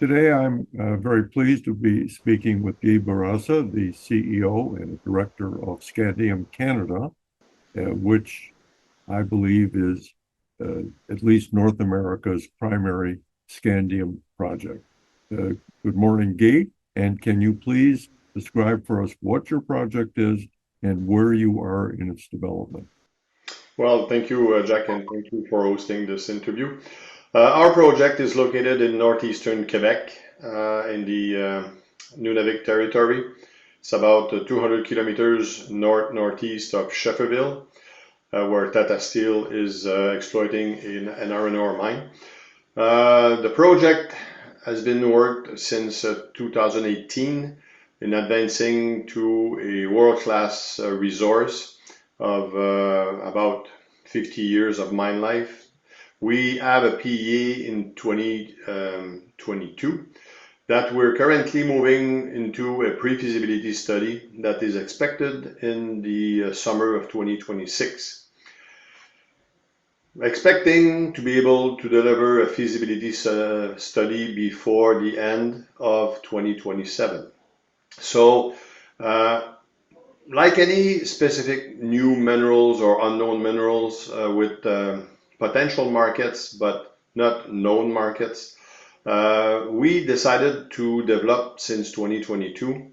Today, I'm very pleased to be speaking with Guy Bourassa, the CEO and Director of Scandium Canada, which I believe is at least North America's primary scandium project. Good morning, Guy, and can you please describe for us what your project is and where you are in its development? Well, thank you, Jack, and thank you for hosting this interview. Our project is located in northeastern Quebec, in the Nunavik territory. It's about 200 kilometers northeast of Schefferville, where Tata Steel is exploiting an iron ore mine. The project has been worked since 2018 in advancing to a world-class resource of about 50 years of mine life. We have a PEA in 2022 that we're currently moving into a pre-feasibility study that is expected in the summer of 2026. Expecting to be able to deliver a feasibility study before the end of 2027. So, like any specific new minerals or unknown minerals with potential markets but not known markets, we decided to develop since 2022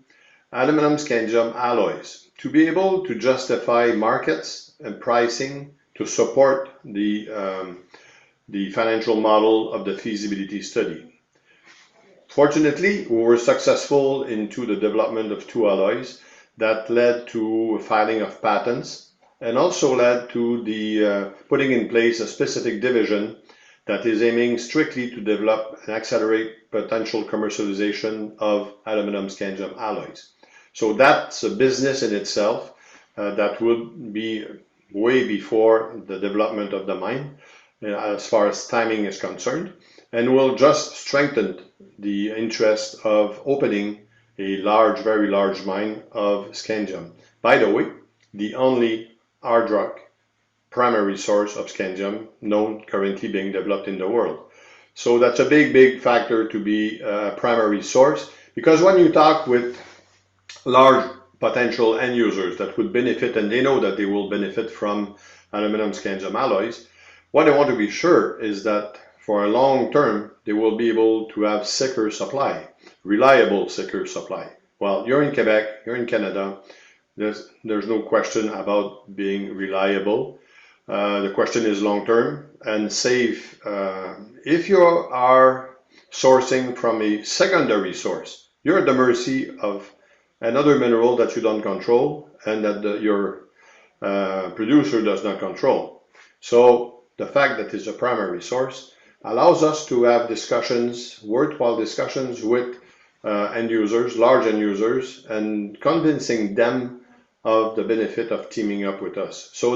aluminum-scandium alloys to be able to justify markets and pricing to support the financial model of the feasibility study. Fortunately, we were successful into the development of two alloys that led to filing of patents and also led to the putting in place a specific division that is aiming strictly to develop and accelerate potential commercialization of aluminum-scandium alloys. So that's a business in itself that would be way before the development of the mine as far as timing is concerned, and will just strengthen the interest of opening a large, very large mine of scandium. By the way, the only hard rock primary source of scandium known currently being developed in the world. So that's a big factor to be a primary source, because when you talk with large potential end users that would benefit, and they know that they will benefit from aluminum scandium alloys, what they want to be sure is that for a long term they will be able to have secure supply, reliable secure supply. Well, you're in Quebec, you're in Canada, there's no question about being reliable. The question is long term and safe. If you are sourcing from a secondary source, you're at the mercy of another mineral that you don't control and that your producer does not control. So the fact that it's a primary source allows us to have discussions, worthwhile discussions with end users, large end users, and convincing them of the benefit of teaming up with us. So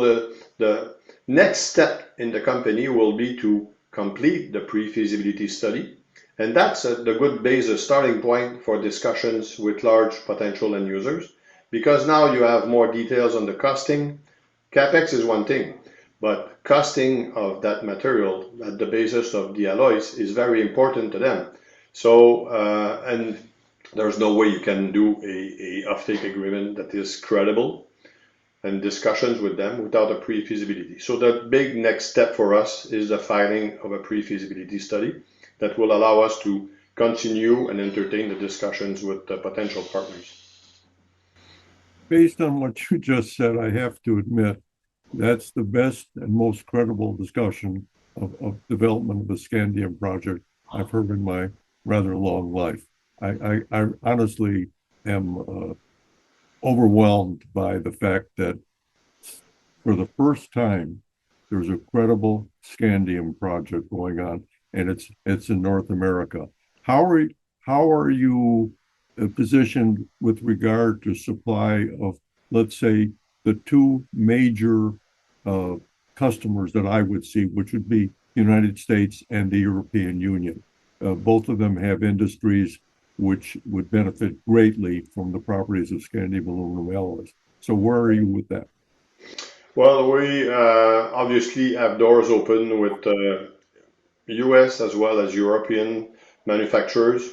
the next step in the company will be to complete the pre-feasibility study, and that's the good basis starting point for discussions with large potential end users, because now you have more details on the costing. Capex is one thing, but costing of that material at the basis of the alloys is very important to them. So and there's no way you can do a offtake agreement that is credible and discussions with them without a pre-feasibility. So the big next step for us is the filing of a pre-feasibility study that will allow us to continue and entertain the discussions with the potential partners. Based on what you just said, I have to admit that's the best and most credible discussion of development of the Scandium project I've heard in my rather long life. I honestly am overwhelmed by the fact that for the first time there's a credible scandium project going on, and it's in North America. How are you positioned with regard to supply of, let's say, the two major customers that I would see, which would be the United States and the European Union? Both of them have industries which would benefit greatly from the properties of scandium aluminum alloys. So where are you with that? Well, we obviously have doors open with US as well as European manufacturers,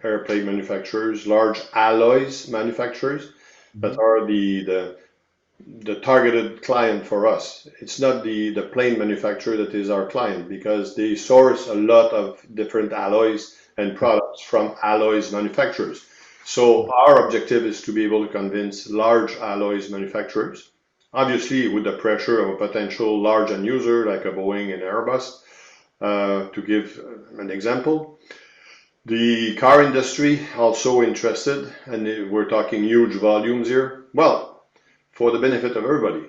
airplane manufacturers, large alloys manufacturers that Mhm. are the targeted client for us. It's not the plane manufacturer that is our client because they source a lot of different alloys and products from alloys manufacturers. So our objective is to be able to convince large alloys manufacturers, obviously with the pressure of a potential large end user like a Boeing and Airbus. To give an example, the car industry also interested, and we're talking huge volumes here. Well, for the benefit of everybody,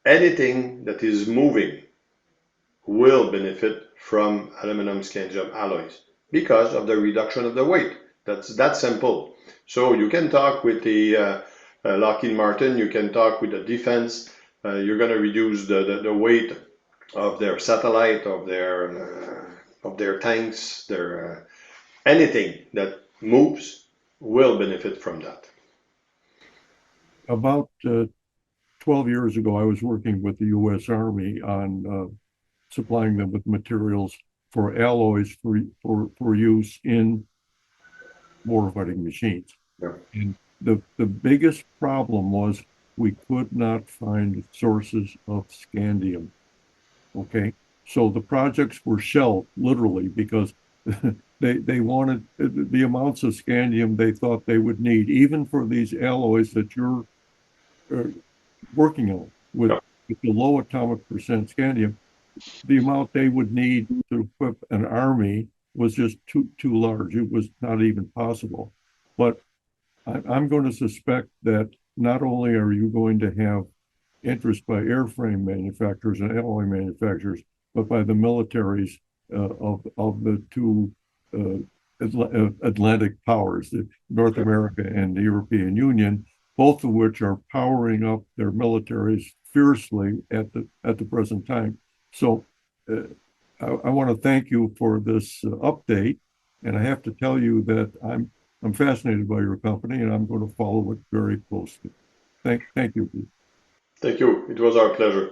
anything that is moving will benefit from aluminum-scandium alloys because of the reduction of the weight. That's that simple. So you can talk with the Lockheed Martin, you can talk with the defense. You're going to reduce the weight of their satellite, of their tanks, their anything that moves will benefit from that. About 12 years ago, I was working with the U.S. Army on supplying them with materials for alloys for use in warfighting machines. Yeah. And the biggest problem was we could not find sources of scandium. Okay. So the projects were shelved literally because they wanted the amounts of scandium they thought they would need, even for these alloys that you're uh, working on Yeah. with the low atomic percent scandium. The amount they would need to equip an army was just too large. It was not even possible. But I'm going to suspect that not only are you going to have interest by airframe manufacturers and alloy manufacturers, but by the militaries of the two uh, Atlantic powers, the North America and the European Union, both of which are powering up their militaries fiercely at the present time. So uh, I want to thank you for this update, and I have to tell you that I'm fascinated by your company, and I'm going to follow it very closely. Thank you. Thank you. It was our pleasure.